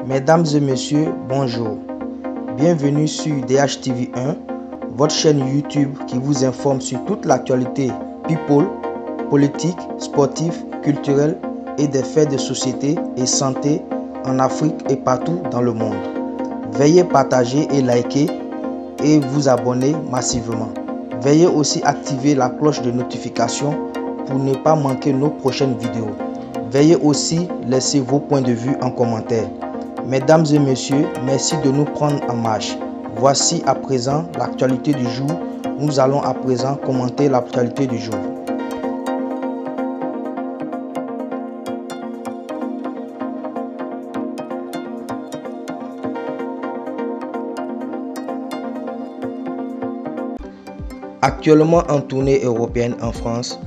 Mesdames et messieurs, bonjour. Bienvenue sur DHTV1, votre chaîne YouTube qui vous informe sur toute l'actualité people, politique, sportive, culturelle et des faits de société et santé en Afrique et partout dans le monde. Veuillez partager et liker et vous abonner massivement. Veuillez aussi activer la cloche de notification pour ne pas manquer nos prochaines vidéos. Veuillez aussi laisser vos points de vue en commentaire. Mesdames et messieurs, merci de nous prendre en marche. Voici à présent l'actualité du jour. Nous allons à présent commenter l'actualité du jour. Actuellement en tournée européenne en France,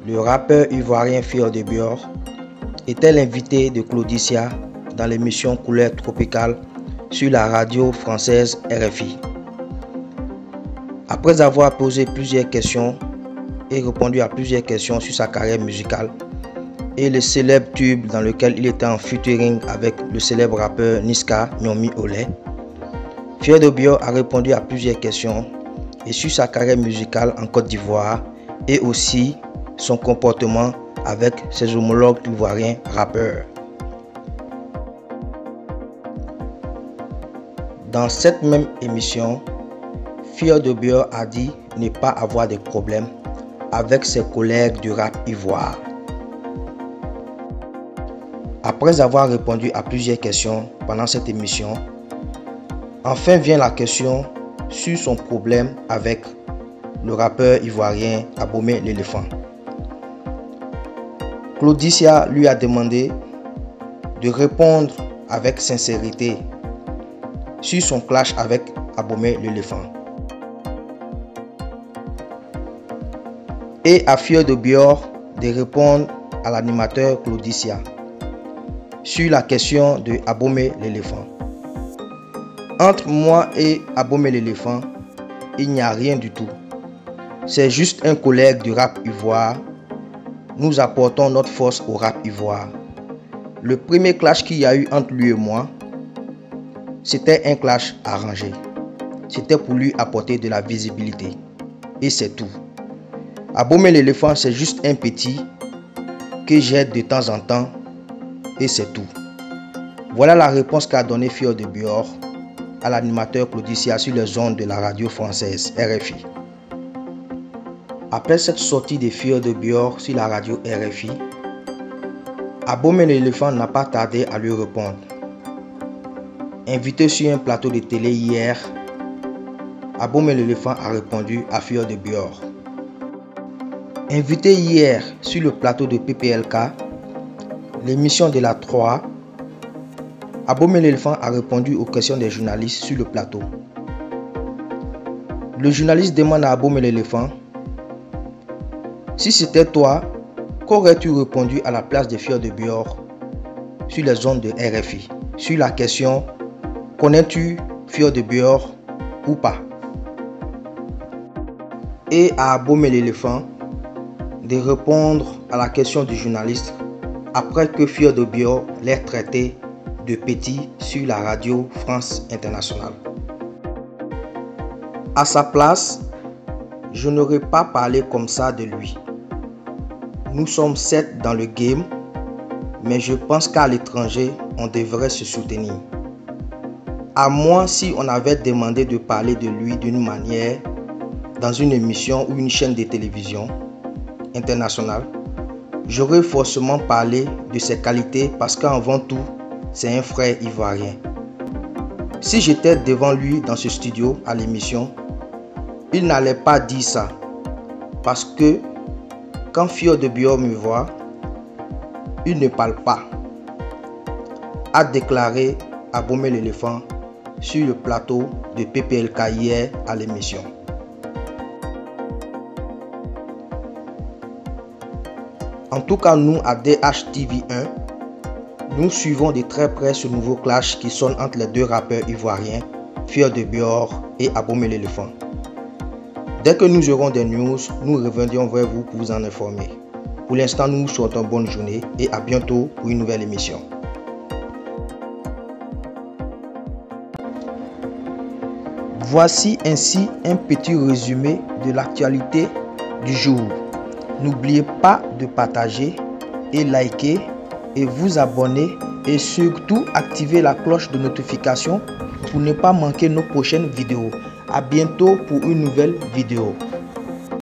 le rappeur ivoirien Fio de Dior était l'invité de Claudicia dans l'émission Couleur Tropicale sur la radio française RFI. Après avoir posé plusieurs questions et répondu à plusieurs questions sur sa carrière musicale et le célèbre tube dans lequel il était en featuring avec le célèbre rappeur Niska Nyomi Olé, Fio de Dior a répondu à plusieurs questions et sur sa carrière musicale en Côte d'Ivoire et aussi son comportement avec ses homologues ivoiriens rappeurs. Dans cette même émission, Fio de Dior a dit ne pas avoir de problème avec ses collègues du rap ivoire. Après avoir répondu à plusieurs questions pendant cette émission, enfin vient la question sur son problème avec le rappeur ivoirien Abomey l'éléphant. Claudicia lui a demandé de répondre avec sincérité sur son clash avec Abomey l'éléphant. Et à Fio de Dior de répondre à l'animateur Claudicia sur la question de Abomey l'éléphant. Entre moi et Abomey l'éléphant, il n'y a rien du tout. C'est juste un collègue du rap ivoire. Nous apportons notre force au rap ivoire. Le premier clash qu'il y a eu entre lui et moi, c'était un clash arrangé. C'était pour lui apporter de la visibilité. Et c'est tout. Abomey l'éléphant, c'est juste un petit que j'aide de temps en temps. Et c'est tout. Voilà la réponse qu'a donnée Fio de Dior à l'animateur Claudicia sur les ondes de la radio française RFI. Après cette sortie de Fio de Dior sur la radio RFI, Abomey l'éléphant n'a pas tardé à lui répondre. Invité sur un plateau de télé hier, Abomey l'éléphant a répondu à Fio de Dior. Invité hier sur le plateau de PPLK, l'émission de la 3, Abomey l'éléphant a répondu aux questions des journalistes sur le plateau. Le journaliste demande à Abomey l'éléphant: si c'était toi, qu'aurais-tu répondu à la place de Fio de Dior sur les ondes de RFI sur la question: connais-tu Fio de Dior ou pas? Et à Abomey l'éléphant de répondre à la question du journaliste après que Fio de Dior l'ait traité de petit sur la radio France Internationale. À sa place, je n'aurais pas parlé comme ça de lui. Nous sommes 7 dans le game, mais je pense qu'à l'étranger, on devrait se soutenir. À moins si on avait demandé de parler de lui d'une manière dans une émission ou une chaîne de télévision internationale, j'aurais forcément parlé de ses qualités parce qu'avant tout, c'est un frère ivoirien. Si j'étais devant lui dans ce studio à l'émission, il n'allait pas dire ça. Parce que quand Fio de Dior me voit, il ne parle pas, a déclaré Abomey l'éléphant sur le plateau de PPLK hier à l'émission. En tout cas, nous à DHTV1, nous suivons de très près ce nouveau clash qui sonne entre les deux rappeurs ivoiriens, Fio de Dior et Abomey l'éléphant. Dès que nous aurons des news, nous reviendrons vers vous pour vous en informer. Pour l'instant, nous vous souhaitons bonne journée et à bientôt pour une nouvelle émission. Voici ainsi un petit résumé de l'actualité du jour. N'oubliez pas de partager et liker et vous abonner et surtout activer la cloche de notification pour ne pas manquer nos prochaines vidéos. À bientôt pour une nouvelle vidéo.